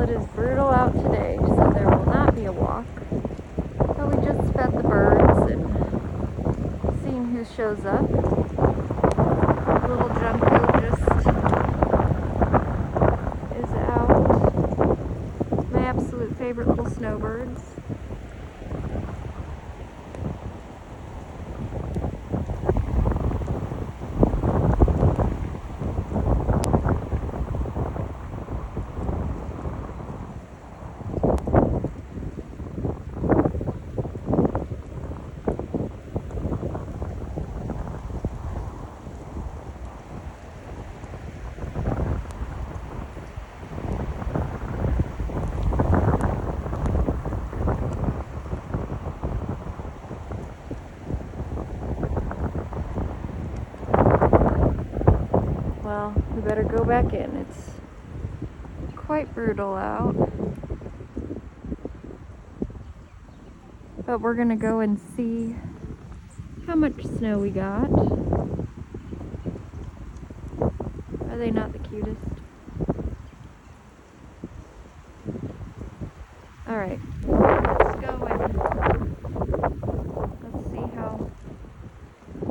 It is brutal out today, so there will not be a walk. But we just fed the birds and seeing who shows up. Little junco just is out. My absolute favorite little snowbirds. Well, we better go back in. It's quite brutal out. But we're gonna go and see how much snow we got. Are they not the cutest? Alright, let's go and let's see how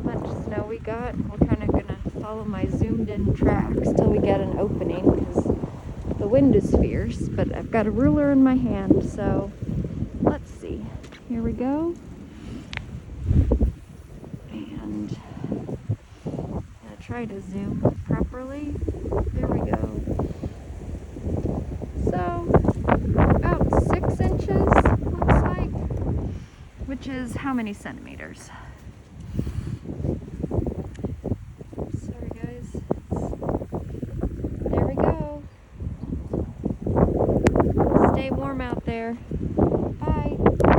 much snow we got. We're kind of gonna follow my zoomed in tracks till we get an opening because the wind is fierce, but I've got a ruler in my hand, so let's see. Here we go. And I'm gonna try to zoom properly. There we go. So, about 6 inches, looks like, which is how many centimeters? Sorry guys, there we go. Stay warm out there.